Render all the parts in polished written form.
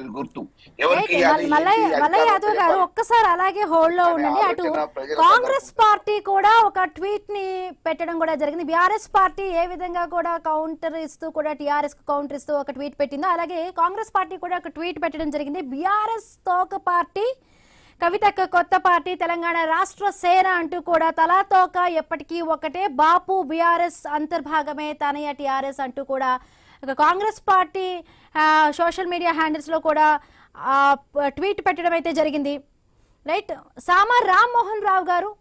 అనేది గుర్తు. ఎవరికి రైట్. ఇవ్వాలి, ఏంటి మల్లయ్య అధికారం యాదవ్ ఉంటే గారు చెప్పాలి ఒక్కసారి అలాగే హోల్డ్ లో అనే ఉండండి. అటు ఆలోచన ప్రజలకు అందరికీ కాంగ్రెస్ ఉంటుంది. పార్టీ కూడా ఒక ట్వీట్ ని పెట్టడం కూడా జరిగింది. బీఆర్ఎస్ పార్టీ ఏ విధంగా కూడా కౌంటర్ ఇస్తూ కూడా టీఆర్ఎస్ కు కౌంటర్ ఇస్తూ ఒక ట్వీట్ పెట్టిందో అలాగే కాంగ్రెస్ పార్టీ కూడా ఒక ట్వీట్ పెట్టడం జరిగింది. బీఆర్ఎస్ తోక పార్టీ, కవితకు కొత్త పార్టీ, తెలంగాణ రాష్ట్ర సేన అంటూ కూడా తలా తోక ఎప్పటికీ ఒకటే, బాపు బీఆర్ఎస్ అంతర్భాగమే, తనయ టీఆర్ఎస్ అంటూ కూడా Congress party social media handles లో కూడా ట్వీట్ పెట్టడం అయితే జరిగింది. రైట్. సామా రామ్మోహన్ రావు గారు,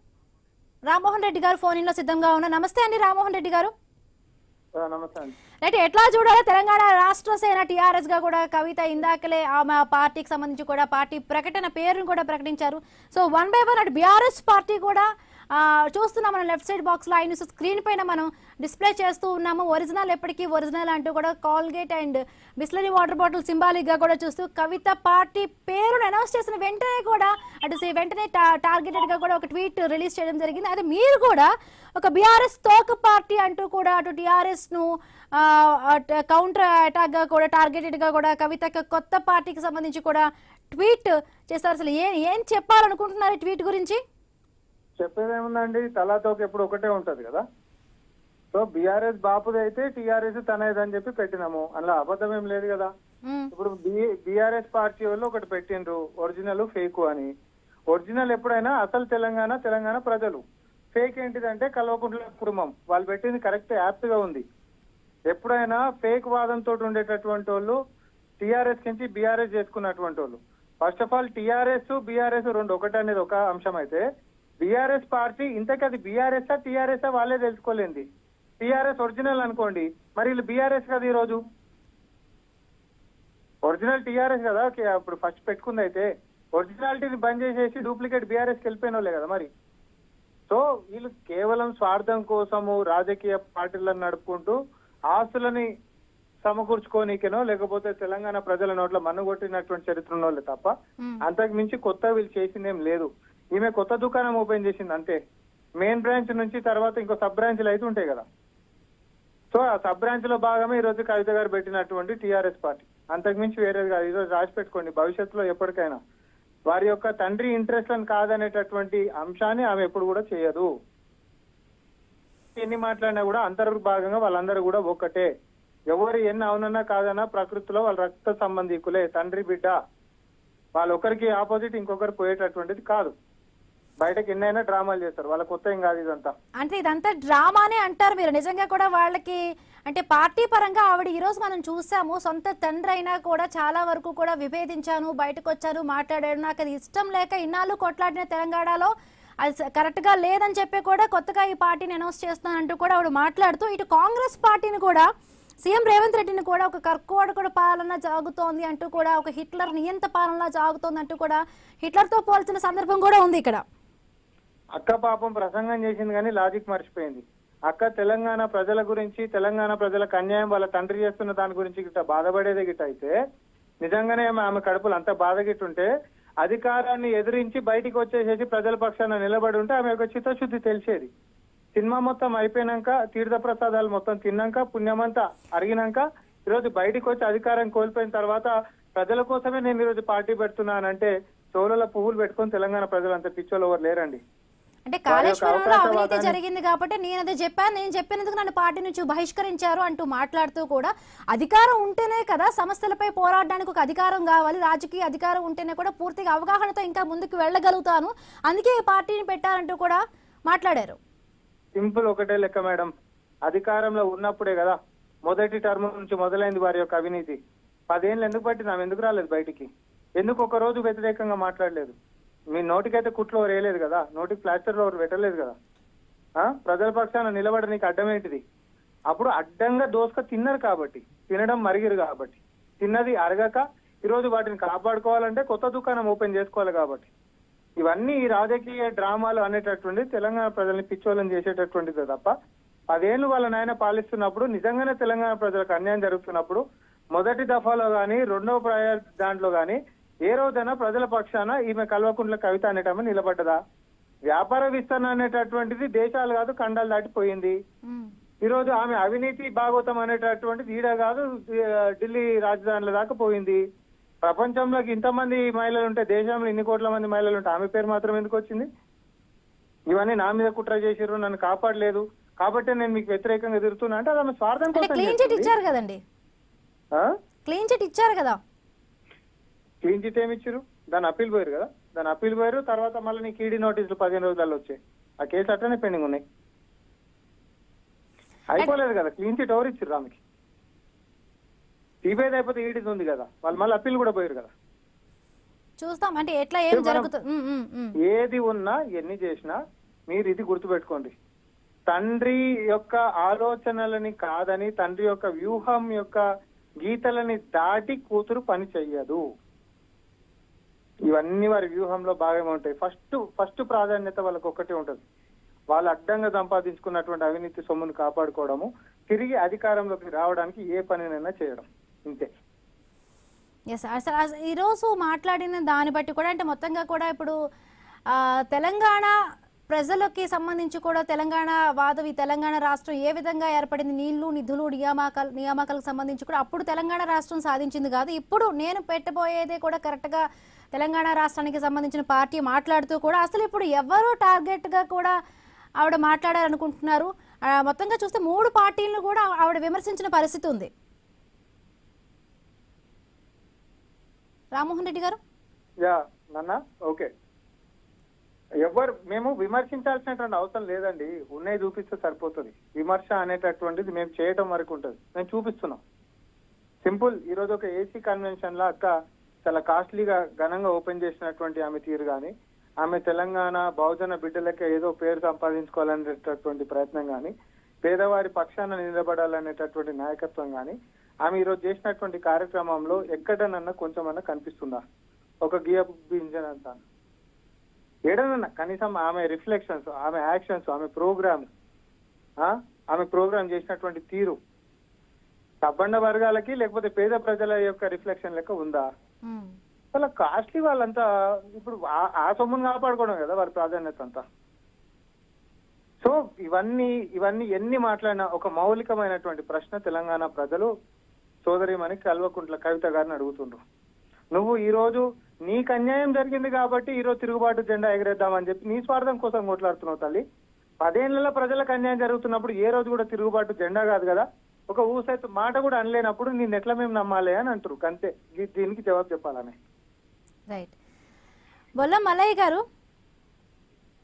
రామ్మోహన్ రెడ్డి గారు ఫోన్ ఇన్ లో సిద్ధంగా ఉన్నారు. నమస్తే అండి రామ్మోహన్ రెడ్డి గారు. రైట్. ఎట్లా చూడాలి తెలంగాణ రాష్ట్ర సేన టీఆర్ఎస్ గా కూడా కవిత ఇందాకలే ఆమె పార్టీకి సంబంధించి కూడా పార్టీ ప్రకటన పేరును కూడా ప్రకటించారు. సో వన్ బై వన్ అటు బీఆర్ఎస్ పార్టీ కూడా చూస్తున్నాం మనం లెఫ్ట్ సైడ్ బాక్స్ లో ఆయన స్క్రీన్ పైన మనం డిస్ప్లే చేస్తూ ఉన్నాము. ఒరిజినల్ ఎప్పటికీ ఒరిజినల్ అంటూ కూడా Colgate and Bisleri water bottle symbolic గా కూడా చూస్తూ కవిత పార్టీ పేరును అనౌన్స్ చేసిన వెంటనే కూడా అటు వెంటనే టార్గెటెడ్ గా కూడా ఒక ట్వీట్ రిలీజ్ చేయడం జరిగింది. అదే మీరు కూడా ఒక బీఆర్ఎస్ తోక పార్టీ అంటూ కూడా అటు టీఆర్ఎస్ ను కౌంటర్ అటాక్ గా కూడా టార్గెటెడ్ గా కూడా కవిత కొత్త పార్టీకి సంబంధించి కూడా ట్వీట్ చేస్తారు. అసలు ఏం చెప్పాలనుకుంటున్నారు ఈ ట్వీట్ గురించి? చెప్పేదేముందండి, తలాతోక ఎప్పుడు ఒకటే ఉంటది కదా. సో బీఆర్ఎస్ బాపుది అయితే టీఆర్ఎస్ తనేది అని చెప్పి పెట్టినాము, అందులో అబద్ధం ఏం లేదు కదా. ఇప్పుడు బీఆర్ఎస్ పార్టీ వాళ్ళు ఒకటి పెట్టిండ్రు ఒరిజినల్ ఫేక్ అని. ఒరిజినల్ ఎప్పుడైనా అసలు తెలంగాణ ప్రజలు, ఫేక్ ఏంటిదంటే కల్వకుంట్ల కుటుంబం. వాళ్ళు పెట్టింది కరెక్ట్ యాప్ట్ గా ఉంది. ఎప్పుడైనా ఫేక్ వాదంతో ఉండేటటువంటి వాళ్ళు టీఆర్ఎస్ నుంచి బీఆర్ఎస్ చేసుకున్నటువంటి వాళ్ళు. First of all TRS BRS రెండు ఒకటి అనేది ఒక అంశం అయితే, బీఆర్ఎస్ పార్టీ ఇంతకీ అది బీఆర్ఎస్ టీఆర్ఎస్ వాళ్ళే తెలుసుకోలేంది. టీఆర్ఎస్ ఒరిజినల్ అనుకోండి, మరి వీళ్ళు బీఆర్ఎస్ కదా. ఈ రోజు ఒరిజినల్ టీఆర్ఎస్ కదా అప్పుడు ఫస్ట్ పెట్టుకుంది. అయితే ఒరిజినాలిటీని బంద్ చేసేసి డూప్లికేట్ బీఆర్ఎస్కి వెళ్ళిపోయిన వాళ్ళే కదా మరి. సో వీళ్ళు కేవలం స్వార్థం కోసము రాజకీయ పార్టీలను నడుపుకుంటూ ఆస్తులని సమకూర్చుకోనీకేనో లేకపోతే తెలంగాణ ప్రజల నోట్ల మన్నుగొట్టినటువంటి చరిత్ర ఉన్నోళ్ళే తప్ప అంతకు మించి కొత్త వీళ్ళు చేసిందేం లేదు. ఈమె కొత్త దుకాణం ఓపెన్ చేసింది అంతే. మెయిన్ బ్రాంచ్ నుంచి తర్వాత ఇంకో సబ్ బ్రాంచ్లు అయితే ఉంటాయి కదా. సో ఆ సబ్ బ్రాంచ్ లో భాగమే ఈ రోజు కవిత గారు పెట్టినటువంటి టీఆర్ఎస్ పార్టీ. అంతకు మించి వేరేది కాదు. ఈ రోజు రాసి పెట్టుకోండి, భవిష్యత్తులో ఎప్పటికైనా వారి యొక్క తండ్రి ఇంట్రెస్ట్లను కాదనేటటువంటి అంశాన్ని ఆమె ఎప్పుడు కూడా చేయదు. ఎన్ని మాట్లాడినా కూడా అంతర్భాగంగా వాళ్ళందరూ కూడా ఒక్కటే. ఎవరు ఎన్ని అవునన్నా కాదన్నా ప్రకృతిలో వాళ్ళ రక్త సంబంధికులే, తండ్రి బిడ్డ. వాళ్ళొకరికి ఆపోజిట్ ఇంకొకరు పోయేటటువంటిది కాదు. బయటకు ఎన్నైనా డ్రామాలు చేస్తారు, వాళ్ళ కొత్త ఏం కాదు ఇదంతా. అంటే ఇదంతా డ్రామానే అంటారు మీరు? నిజంగా కూడా వాళ్ళకి అంటే పార్టీ పరంగా ఆవిడ ఈ రోజు మనం చూసాము, సొంత తండ్రి అయినా కూడా చాలా వరకు కూడా విభేదించాను, బయటకు వచ్చాను, మాట్లాడాను, నాకు అది ఇష్టం లేక ఇన్నాళ్ళు కొట్లాడిన తెలంగాణలో అది కరెక్ట్ గా లేదని చెప్పి కూడా కొత్తగా ఈ పార్టీని అనౌన్స్ చేస్తానంటూ కూడా ఆవిడ మాట్లాడుతూ ఇటు కాంగ్రెస్ పార్టీని కూడా సీఎం రేవంత్ రెడ్డిని కూడా ఒక కర్కోటకుడు పాలన సాగుతోంది అంటూ కూడా, ఒక హిట్లర్ నియంత పాలన సాగుతోంది అంటూ కూడా హిట్లర్ తో పోల్చిన సందర్భం కూడా ఉంది ఇక్కడ. అక్క పాపం ప్రసంగం చేసింది కానీ లాజిక్ మర్చిపోయింది. అక్క తెలంగాణ ప్రజల గురించి, తెలంగాణ ప్రజలకు అన్యాయం వాళ్ళ తండ్రి చేస్తున్న దాని గురించి గిట్ట బాధపడేదే గిట్ట అయితే, నిజంగానే ఆమె కడుపులు అంత బాధ గిట్టుంటే అధికారాన్ని ఎదిరించి బయటికి వచ్చేసేసి ప్రజల పక్షాన నిలబడి ఉంటే ఆమె యొక్క చిత్తశుద్ధి తెలిసేది. సినిమా మొత్తం అయిపోయినాక, తీర్థ ప్రసాదాలు మొత్తం తిన్నాక, పుణ్యమంతా అరిగినాక ఈరోజు బయటికి వచ్చి అధికారం కోల్పోయిన తర్వాత ప్రజల కోసమే నేను ఈరోజు పార్టీ పెడుతున్నానంటే చోళల పువ్వులు పెట్టుకొని తెలంగాణ ప్రజలు అంత పిచ్చోళ్ళు ఎవరు లేరండి. అంటే కాళేశ్వరంలో అవినీతి జరిగింది కాబట్టి నేను అదే చెప్పాను, నేను చెప్పినందుకు నన్ను పార్టీ నుంచి బహిష్కరించారు అంటూ మాట్లాడుతూ కూడా, అధికారం ఉంటేనే కదా సమస్యలపై పోరాడడానికి ఒక అధికారం కావాలి, రాజకీయ అధికారం ఉంటేనే కూడా పూర్తిగా అవగాహనతో ఇంకా ముందుకు వెళ్ళగలుగుతాను, అందుకే ఈ పార్టీని పెట్టారంటూ కూడా మాట్లాడారు. సింపుల్ ఒకటే లెక్క మేడం, అధికారంలో ఉన్నప్పుడే కదా మొదటి టర్మ్ నుంచి మొదలైంది వారి యొక్క అవినీతి. 10 ఏళ్ళు ఎందుకు పట్టినాం, ఎందుకు రాలేదు బయటికి, ఎందుకు ఒక రోజు వ్యతిరేకంగా మాట్లాడలేదు? మీ నోటికైతే కుట్లో వేయలేదు కదా, నోటికి ప్లాస్టర్లో పెట్టలేదు కదా. ప్రజల పక్షాన నిలబడడానికి అడ్డం ఏంటిది? అప్పుడు అడ్డంగా దోసుక తిన్నారు కాబట్టి, తినడం మరిగిరు కాబట్టి, తిన్నది అరగక ఈరోజు వాటిని కాపాడుకోవాలంటే కొత్త దుకాణం ఓపెన్ చేసుకోవాలి కాబట్టి. ఇవన్నీ ఈ రాజకీయ డ్రామాలు అనేటటువంటి తెలంగాణ ప్రజల్ని పిచ్చోళ్ళని చేసేటటువంటిదే తప్ప 10 ఏళ్ళు వాళ్ళ నాయన పాలిస్తున్నప్పుడు, నిజంగానే తెలంగాణ ప్రజలకు అన్యాయం జరుగుతున్నప్పుడు మొదటి దఫాలో గానీ రెండవ దాంట్లో గానీ ఏ రోజైనా ప్రజల పక్షాన ఈమె కల్వకుంట్ల కవిత అనేటమ్మ నిలబడ్డదా? వ్యాపార విస్తరణ అనేటటువంటిది దేశాలు కాదు ఖండాలు దాటిపోయింది. ఈ రోజు ఆమె అవినీతి భాగవతం అనేటటువంటిది ఈడ కాదు ఢిల్లీ రాజధానుల దాకా పోయింది. ప్రపంచంలోకి ఇంతమంది మహిళలు ఉంటే దేశంలో ఇన్ని కోట్ల మంది మహిళలు ఉంటే ఆమె పేరు మాత్రం ఎందుకు వచ్చింది? ఇవన్నీ నా మీద కుట్ర చేసిర్రు, నన్ను కాపాడలేదు కాబట్టి నేను మీకు వ్యతిరేకంగా తిరుగుతున్నా అంటే అది ఆమె స్వార్థం అంటే కోసం క్లీన్ చిట్ ఇచ్చారు కదండి, క్లీన్ చిట్ ఇచ్చారు కదా. క్లీన్ చిట్ ఏమి ఇచ్చారు? దాని అప్పీల్ పోయారు కదా, దాని అప్పీల్ పోయారు. తర్వాత మళ్ళీ నీకు ఈడీ నోటీసులు 15 రోజులలో వచ్చాయి. ఆ కేసు అట్లనే పెండింగ్ ఉన్నాయి, అయిపోలేదు కదా. క్లీన్ చిట్ ఎవరు ఇచ్చారు ఆమెకి? సిబిఐ అయిపోతే ఈడీది ఉంది కదా, వాళ్ళు మళ్ళీ అప్పీల్ కూడా పోయారు కదా. చూస్తాం అంటే ఎట్లా ఏం జరుగుతుంది. ఏది ఉన్నా ఎన్ని చేసినా మీరు ఇది గుర్తుపెట్టుకోండి, తండ్రి యొక్క ఆలోచనలని కాదని, తండ్రి యొక్క వ్యూహం యొక్క గీతలని దాటి కూతురు పని చెయ్యదు. ఇవన్నీ వారి వ్యూహంలో భాగంగా ఉంటాయి. ఫస్ట్ ప్రాధాన్యత వాళ్ళకి ఒక్కటే ఉంటుంది, వాళ్ళు అడ్డంగా సంపాదించుకున్నటువంటి అవినీతి సొమ్మును కాపాడుకోవడము, తిరిగి అధికారంలోకి రావడానికి ఏ పనినైనా చేయడం, ఇంతే. ఎస్ అసలు ఈరోజు మాట్లాడిన దాన్ని బట్టి కూడా అంటే మొత్తంగా కూడా ఇప్పుడు తెలంగాణ ప్రజలకి సంబంధించి కూడా తెలంగాణ వాదవి తెలంగాణ రాష్ట్రం ఏ విధంగా ఏర్పడింది, నీళ్లు నిధులు నియామకాలకు సంబంధించి కూడా అప్పుడు తెలంగాణ రాష్ట్రం సాధించింది కాదు, ఇప్పుడు నేను పెట్టబోయేదే కూడా కరెక్ట్గా తెలంగాణ రాష్ట్రానికి సంబంధించిన పార్టీ మాట్లాడుతూ కూడా అసలు ఇప్పుడు ఎవరు టార్గెట్గా కూడా ఆవిడ మాట్లాడారనుకుంటున్నారు. మొత్తంగా చూస్తే 3 పార్టీలను కూడా ఆవిడ విమర్శించిన పరిస్థితి ఉంది. రామ్మోహన్ రెడ్డి గారు ఓకే, మేము విమర్శించాల్సినటువంటి అవసరం లేదండి, ఉన్నాయి చూపిస్తే సరిపోతుంది. విమర్శ అనేటటువంటిది మేము చేయటం వరకు ఉంటుంది, మేము చూపిస్తున్నాం. సింపుల్. ఈ రోజు ఒక ఏసీ కన్వెన్షన్ లా అక్క చాలా కాస్ట్లీగా ఘనంగా ఓపెన్ చేసినటువంటి ఆమె తీరు కానీ, ఆమె తెలంగాణ బహుజన బిడ్డలకే ఏదో పేరు సంపాదించుకోవాలనేటటువంటి ప్రయత్నం కానీ, పేదవారి పక్షాన నిలబడాలనేటటువంటి నాయకత్వం కానీ ఆమె ఈరోజు చేసినటువంటి కార్యక్రమంలో ఎక్కడనన్నా కొంచెమన్నా కనిపిస్తుందా? ఒక గింజనంతా ఏడనన్నా కనీసం ఆమె రిఫ్లెక్షన్స్, ఆమె యాక్షన్స్, ఆమె ప్రోగ్రామ్ చేసినటువంటి తీరు సబ్బండ వర్గాలకి లేకపోతే పేద ప్రజల యొక్క రిఫ్లెక్షన్ లెక్క ఉందా? వాళ్ళ కాస్ట్లీ వాళ్ళంతా ఇప్పుడు ఆ సొమ్మును కాపాడుకోవడం కదా వారి ప్రాధాన్యత అంతా. సో ఇవన్నీ ఎన్ని మాట్లాడినా ఒక మౌలికమైనటువంటి ప్రశ్న తెలంగాణ ప్రజలు సోదరిమణి కల్వకుంట్ల కవిత గారిని అడుగుతుండ్రు. నువ్వు ఈ రోజు నీకు అన్యాయం జరిగింది కాబట్టి ఈ రోజు తిరుగుబాటు జెండా ఎగరేద్దామని చెప్పి నీ స్వార్థం కోసం కొట్లాడుతున్నావు తల్లి. 10 ఏళ్లలో ప్రజలకు అన్యాయం జరుగుతున్నప్పుడు ఏ రోజు కూడా తిరుగుబాటు జెండా కాదు కదా, ఒక ఊసైతే మాట కూడా అనలేనప్పుడు నేను ఎట్లా మేము నమ్మాలి అని అంటారు. అంతే, దీనికి జవాబు చెప్పాలని. రైట్. బొల్ల మల్లయ్య గారు,